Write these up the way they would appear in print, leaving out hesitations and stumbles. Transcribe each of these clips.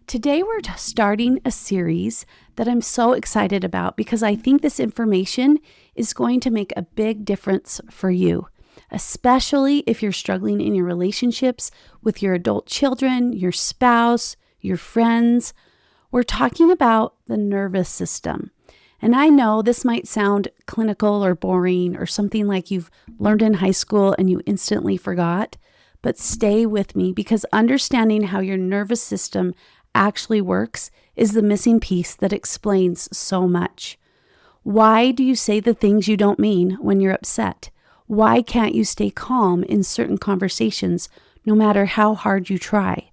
Today, we're starting a series that I'm so excited about because I think this information is going to make a big difference for you, especially if you're struggling in your relationships with your adult children, your spouse, your friends. We're talking about the nervous system. And I know this might sound clinical or boring or something like you've learned in high school and you instantly forgot, but stay with me because understanding how your nervous system actually works is the missing piece that explains so much. Why do you say the things you don't mean when you're upset? Why can't you stay calm in certain conversations no matter how hard you try?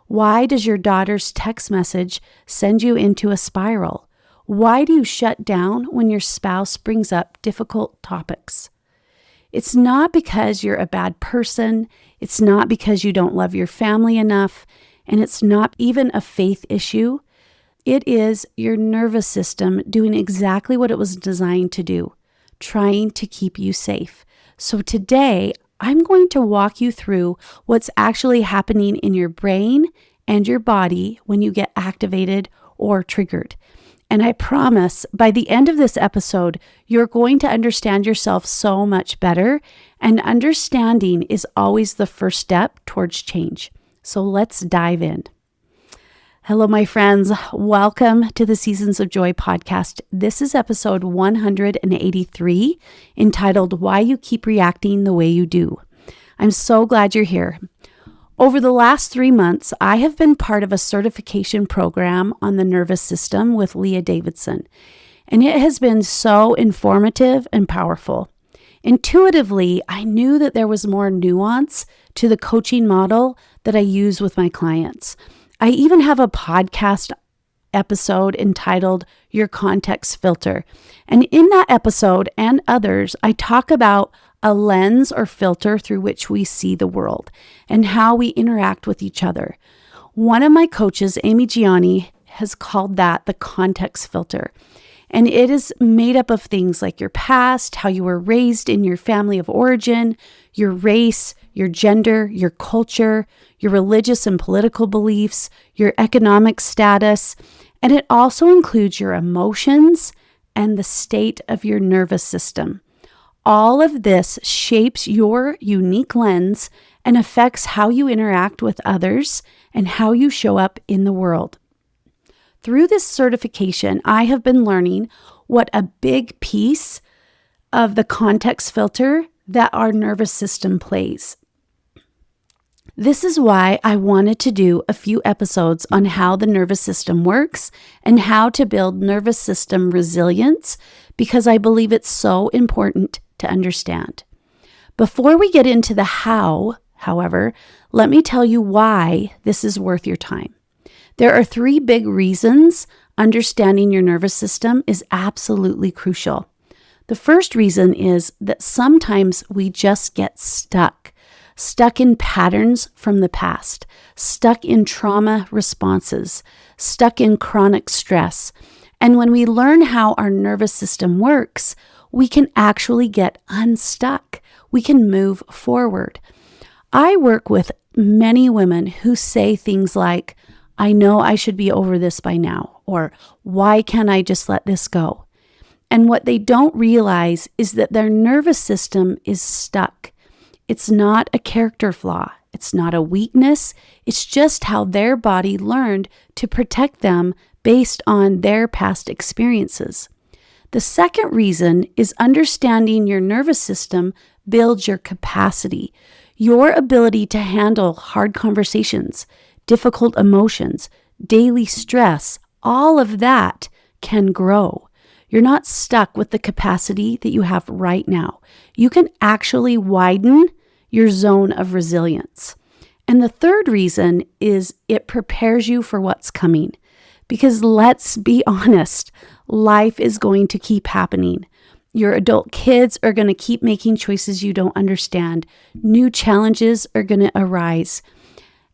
Why does your daughter's text message send you into a spiral? Why do you shut down when your spouse brings up difficult topics? It's not because you're a bad person. It's not because you don't love your family enough. And it's not even a faith issue. It is your nervous system doing exactly what it was designed to do, trying to keep you safe. So today, I'm going to walk you through what's actually happening in your brain and your body when you get activated or triggered. And I promise by the end of this episode, you're going to understand yourself so much better. And understanding is always the first step towards change. So let's dive in. Hello, my friends. Welcome to the Seasons of Joy podcast. This is episode 183, entitled Why You Keep Reacting the Way You Do. I'm so glad you're here. Over the last 3 months, I have been part of a certification program on the nervous system with Leah Davidson, and it has been so informative and powerful. Intuitively, I knew that there was more nuance to the coaching model that I use with my clients. I even have a podcast episode entitled Your Context Filter. And in that episode and others, I talk about a lens or filter through which we see the world and how we interact with each other. One of my coaches, Amy Gianni, has called that the context filter. And it is made up of things like your past, how you were raised in your family of origin, your race, your gender, your culture, your religious and political beliefs, your economic status, and it also includes your emotions and the state of your nervous system. All of this shapes your unique lens and affects how you interact with others and how you show up in the world. Through this certification, I have been learning what a big piece of the context filter that our nervous system plays. This is why I wanted to do a few episodes on how the nervous system works and how to build nervous system resilience, because I believe it's so important to understand. Before we get into the how, however, let me tell you why this is worth your time. There are 3 big reasons understanding your nervous system is absolutely crucial. The first reason is that sometimes we just get stuck in patterns from the past, stuck in trauma responses, stuck in chronic stress. And when we learn how our nervous system works, we can actually get unstuck. We can move forward. I work with many women who say things like, I know I should be over this by now, or why can't I just let this go? And what they don't realize is that their nervous system is stuck. It's not a character flaw. It's not a weakness. It's just how their body learned to protect them based on their past experiences. The second reason is understanding your nervous system builds your capacity, your ability to handle hard conversations, difficult emotions, daily stress. All of that can grow. You're not stuck with the capacity that you have right now. You can actually widen your zone of resilience. And the third reason is it prepares you for what's coming. Because let's be honest, life is going to keep happening. Your adult kids are going to keep making choices you don't understand. New challenges are going to arise.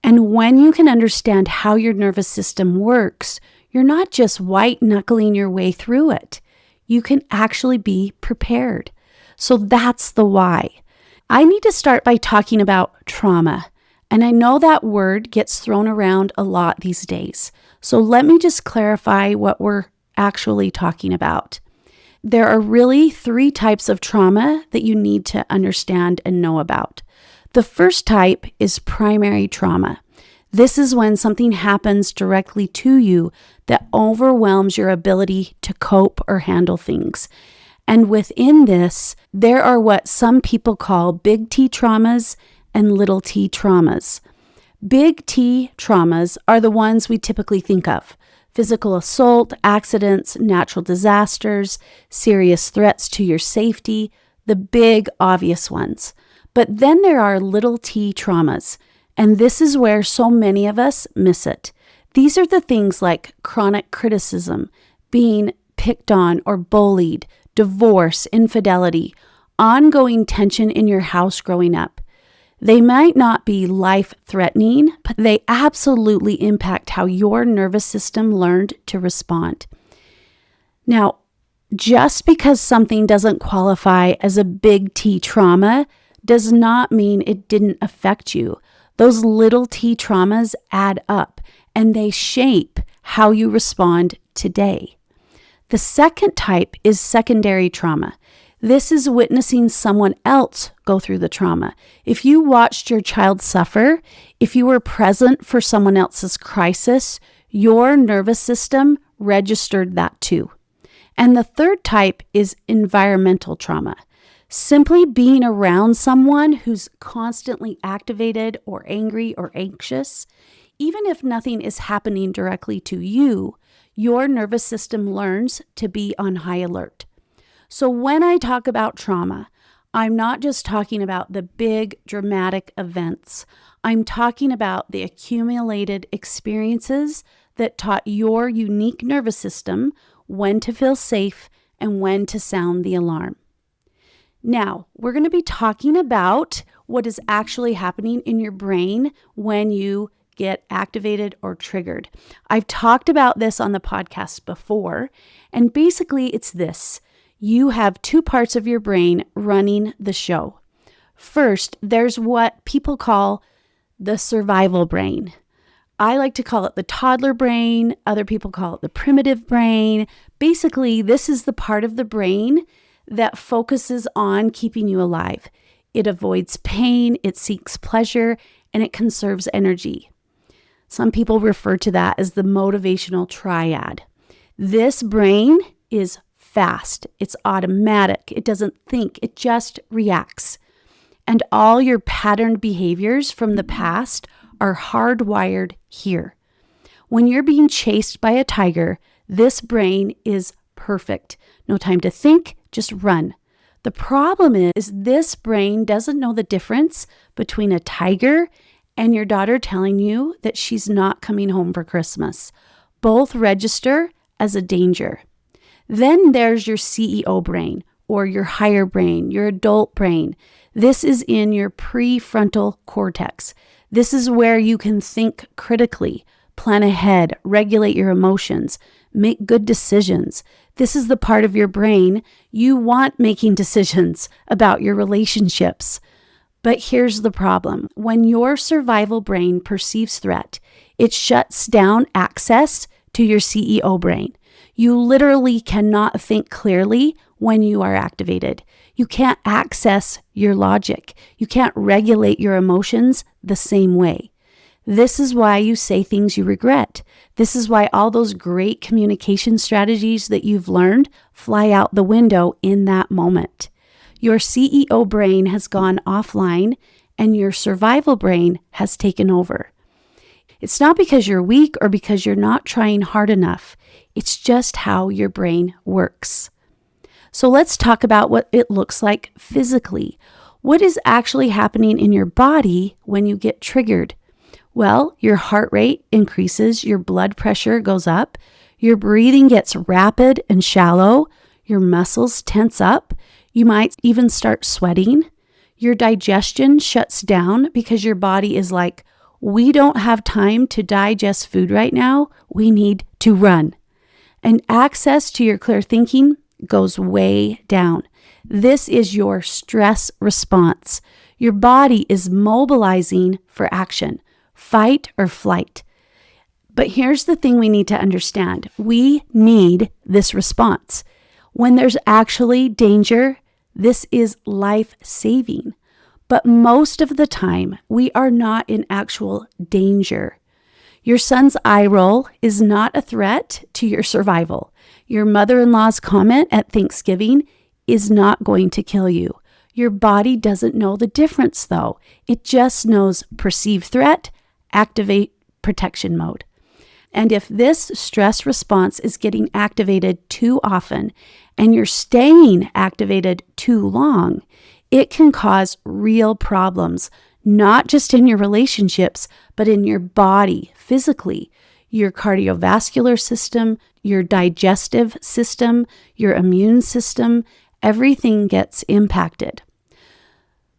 And when you can understand how your nervous system works, you're not just white-knuckling your way through it. You can actually be prepared. So that's the why. I need to start by talking about trauma. And I know that word gets thrown around a lot these days. So let me just clarify what we're actually talking about. There are really 3 types of trauma that you need to understand and know about. The first type is primary trauma. This is when something happens directly to you that overwhelms your ability to cope or handle things. And within this, there are what some people call big T traumas and little t traumas. Big T traumas are the ones we typically think of: physical assault, accidents, natural disasters, serious threats to your safety, the big obvious ones. But then there are little t traumas, and this is where so many of us miss it. These are the things like chronic criticism, being picked on or bullied, divorce, infidelity, ongoing tension in your house growing up. They might not be life-threatening, but they absolutely impact how your nervous system learned to respond. Now, just because something doesn't qualify as a big T trauma does not mean it didn't affect you. Those little t traumas add up, and they shape how you respond today. The second type is secondary trauma. This is witnessing someone else go through the trauma. If you watched your child suffer, if you were present for someone else's crisis, your nervous system registered that too. And the third type is environmental trauma. Simply being around someone who's constantly activated or angry or anxious, even if nothing is happening directly to you, your nervous system learns to be on high alert. So when I talk about trauma, I'm not just talking about the big dramatic events. I'm talking about the accumulated experiences that taught your unique nervous system when to feel safe and when to sound the alarm. Now, we're going to be talking about what is actually happening in your brain when you get activated or triggered. I've talked about this on the podcast before, and basically it's this. You have 2 parts of your brain running the show. First, there's what people call the survival brain. I like to call it the toddler brain. Other people call it the primitive brain. Basically, this is the part of the brain that focuses on keeping you alive. It avoids pain, it seeks pleasure, and it conserves energy. Some people refer to that as the motivational triad. This brain is fast. It's automatic. It doesn't think. It just reacts. And all your patterned behaviors from the past are hardwired here. When you're being chased by a tiger, this brain is perfect. No time to think, just run. The problem is this brain doesn't know the difference between a tiger and your daughter telling you that she's not coming home for Christmas. Both register as a danger. Then there's your CEO brain, or your higher brain, your adult brain. This is in your prefrontal cortex. This is where you can think critically, plan ahead, regulate your emotions, make good decisions. This is the part of your brain you want making decisions about your relationships. But here's the problem. When your survival brain perceives threat, it shuts down access to your CEO brain. You literally cannot think clearly when you are activated. You can't access your logic. You can't regulate your emotions the same way. This is why you say things you regret. This is why all those great communication strategies that you've learned fly out the window in that moment. Your CEO brain has gone offline and your survival brain has taken over. It's not because you're weak or because you're not trying hard enough. It's just how your brain works. So let's talk about what it looks like physically. What is actually happening in your body when you get triggered? Well, your heart rate increases, your blood pressure goes up, your breathing gets rapid and shallow, your muscles tense up, you might even start sweating, your digestion shuts down because your body is like, we don't have time to digest food right now, we need to run. And access to your clear thinking goes way down. This is your stress response. Your body is mobilizing for action, fight or flight. But here's the thing we need to understand. We need this response. When there's actually danger, this is life-saving. But most of the time, we are not in actual danger. Your son's eye roll is not a threat to your survival. Your mother-in-law's comment at Thanksgiving is not going to kill you. Your body doesn't know the difference, though. It just knows perceived threat, activate protection mode. And if this stress response is getting activated too often and you're staying activated too long, it can cause real problems, not just in your relationships, but in your body physically, your cardiovascular system, your digestive system, your immune system, everything gets impacted.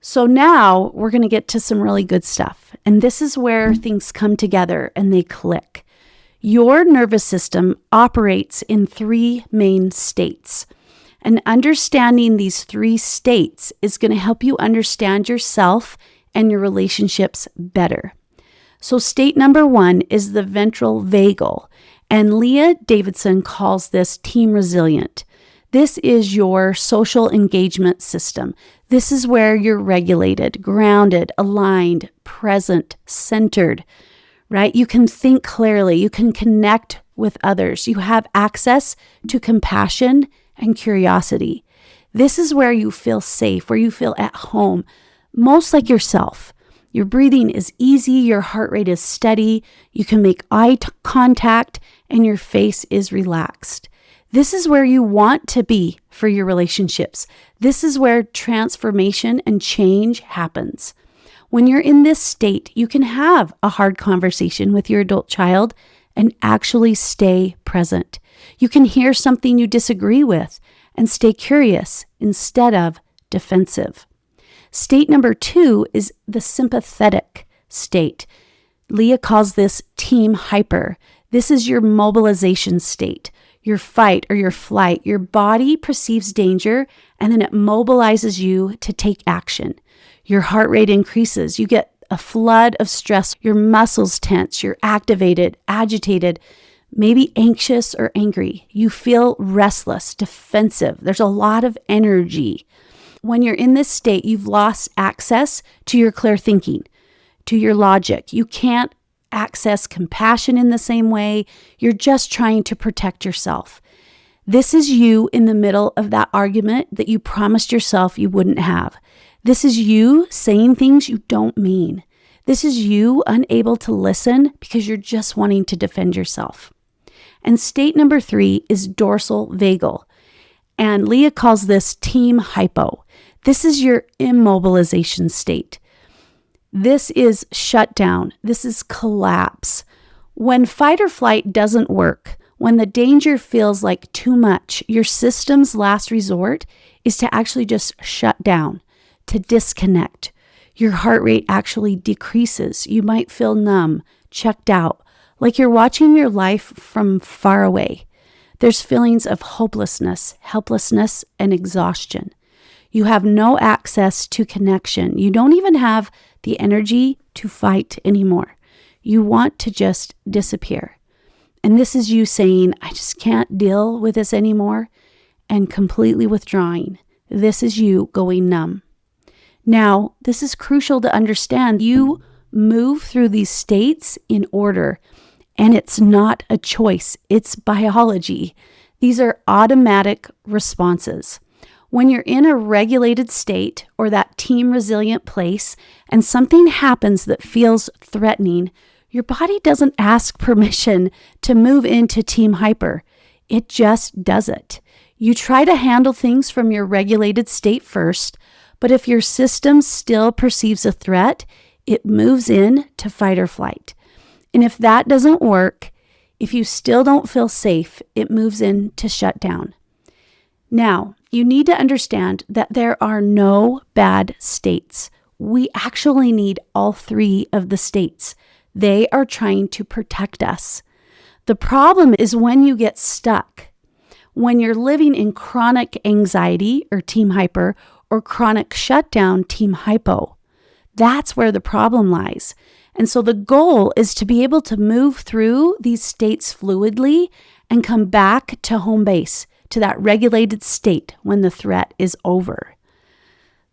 So now we're going to get to some really good stuff. And this is where things come together and they click. Your nervous system operates in 3 main states. And understanding these 3 states is going to help you understand yourself and your relationships better. So state number 1 is the ventral vagal. And Leah Davidson calls this team resilient. This is your social engagement system. This is where you're regulated, grounded, aligned, present, centered, right? You can think clearly. You can connect with others. You have access to compassion and curiosity. This is where you feel safe, where you feel at home, most like yourself. Your breathing is easy. Your heart rate is steady. You can make eye contact and your face is relaxed. This is where you want to be for your relationships. This is where transformation and change happens. When you're in this state, you can have a hard conversation with your adult child and actually stay present. You can hear something you disagree with and stay curious instead of defensive. State number 2 is the sympathetic state. Leah calls this team hyper. This is your mobilization state, your fight or your flight. Your body perceives danger and then it mobilizes you to take action. Your heart rate increases. You get a flood of stress. Your muscles tense. You're activated, agitated, maybe anxious or angry. You feel restless, defensive. There's a lot of energy. When you're in this state, you've lost access to your clear thinking, to your logic. You can't access compassion in the same way. You're just trying to protect yourself. This is you in the middle of that argument that you promised yourself you wouldn't have. This is you saying things you don't mean. This is you unable to listen because you're just wanting to defend yourself. And state number 3 is dorsal vagal. And Leah calls this team hypo. This is your immobilization state. This is shutdown. This is collapse. When fight or flight doesn't work, when the danger feels like too much, your system's last resort is to actually just shut down, to disconnect. Your heart rate actually decreases. You might feel numb, checked out, like you're watching your life from far away. There's feelings of hopelessness, helplessness, and exhaustion. You have no access to connection. You don't even have the energy to fight anymore. You want to just disappear. And this is you saying, I just can't deal with this anymore, and completely withdrawing. This is you going numb. Now, this is crucial to understand. You move through these states in order, and it's not a choice. It's biology. These are automatic responses. When you're in a regulated state or that team resilient place and something happens that feels threatening, your body doesn't ask permission to move into team hyper. It just does it. You try to handle things from your regulated state first, but if your system still perceives a threat, it moves in to fight or flight. And if that doesn't work, if you still don't feel safe, it moves in to shut down. Now, you need to understand that there are no bad states. We actually need all 3 of the states. They are trying to protect us. The problem is when you get stuck, When you're living in chronic anxiety or team hyper or chronic shutdown, team hypo, that's where the problem lies. And so the goal is to be able to move through these states fluidly and come back to home base, to that regulated state when the threat is over.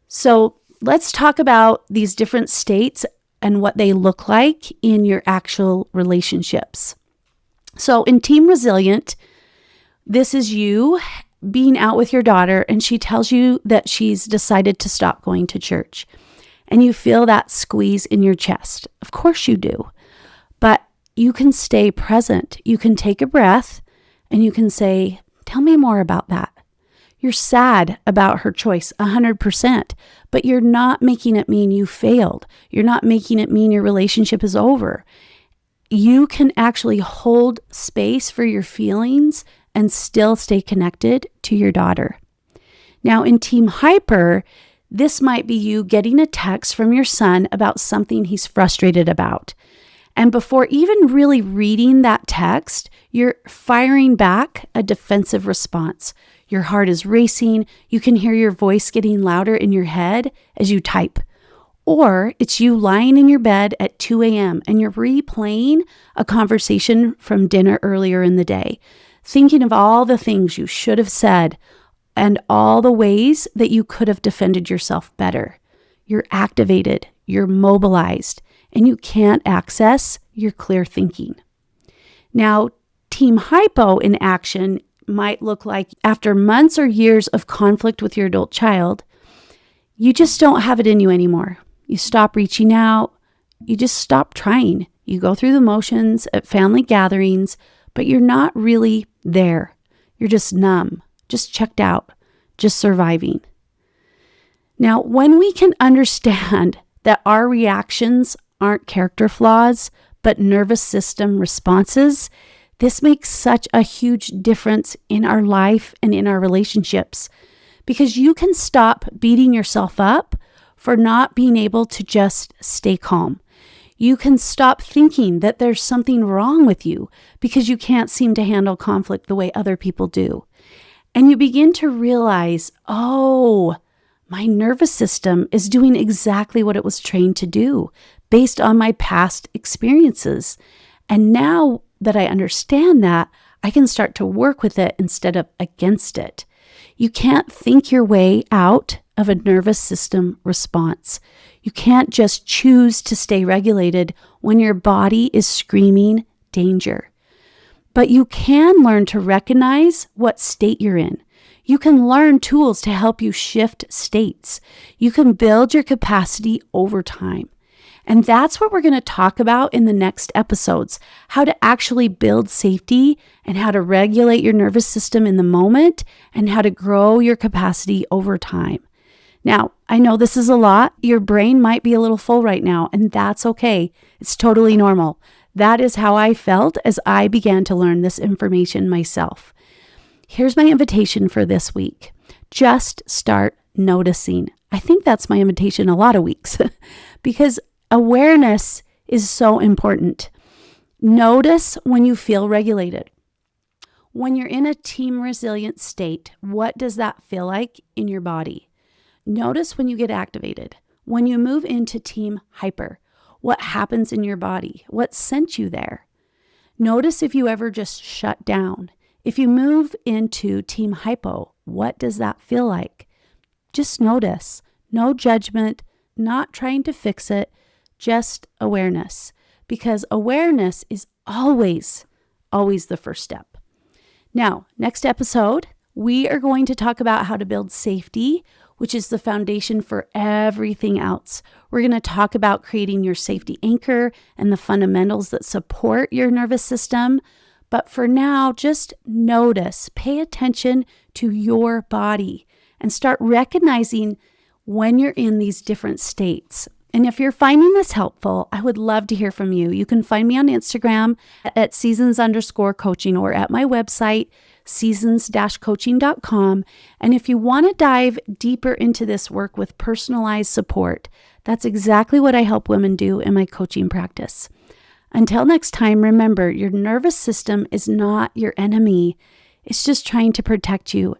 So let's talk about these different states and what they look like in your actual relationships. So in Team Resilient, this is you being out with your daughter and she tells you that she's decided to stop going to church. And you feel that squeeze in your chest. Of course you do. But you can stay present. You can take a breath and you can say, tell me more about that. You're sad about her choice 100%, but you're not making it mean you failed. You're not making it mean your relationship is over. You can actually hold space for your feelings and still stay connected to your daughter. Now in Team Hyper, this might be you getting a text from your son about something he's frustrated about. And before even really reading that text, you're firing back a defensive response. Your heart is racing. You can hear your voice getting louder in your head as you type. Or it's you lying in your bed at 2 a.m. and you're replaying a conversation from dinner earlier in the day, thinking of all the things you should have said and all the ways that you could have defended yourself better. You're activated, you're mobilized, and you can't access your clear thinking. Now, Team Hypo in action might look like after months or years of conflict with your adult child, you just don't have it in you anymore. You stop reaching out, you just stop trying. You go through the motions at family gatherings, but you're not really there. You're just numb. Just checked out, just surviving. Now, when we can understand that our reactions aren't character flaws, but nervous system responses, this makes such a huge difference in our life and in our relationships, because you can stop beating yourself up for not being able to just stay calm. You can stop thinking that there's something wrong with you because you can't seem to handle conflict the way other people do. And you begin to realize, oh, my nervous system is doing exactly what it was trained to do based on my past experiences. And now that I understand that, I can start to work with it instead of against it. You can't think your way out of a nervous system response. You can't just choose to stay regulated when your body is screaming danger. But you can learn to recognize what state you're in. You can learn tools to help you shift states. You can build your capacity over time. And that's what we're going to talk about in the next episodes, how to actually build safety and how to regulate your nervous system in the moment and how to grow your capacity over time. Now, I know this is a lot. Your brain might be a little full right now, and that's okay. It's totally normal. That is how I felt as I began to learn this information myself. Here's my invitation for this week. Just start noticing. I think that's my invitation a lot of weeks because awareness is so important. Notice when you feel regulated. When you're in a team resilient state, what does that feel like in your body? Notice when you get activated. When you move into team hyper, what happens in your body? What sent you there? Notice if you ever just shut down. If you move into team hypo, what does that feel like? Just notice. No judgment, not trying to fix it, just awareness. Because awareness is always the first step. Now, next episode, we are going to talk about how to build safety, which is the foundation for everything else. We're going to talk about creating your safety anchor and the fundamentals that support your nervous system. But for now, just notice, pay attention to your body and start recognizing when you're in these different states. And if you're finding this helpful, I would love to hear from you. You can find me on Instagram at seasons_coaching or at my website, seasons-coaching.com. And if you want to dive deeper into this work with personalized support, that's exactly what I help women do in my coaching practice. Until next time, remember, your nervous system is not your enemy. It's just trying to protect you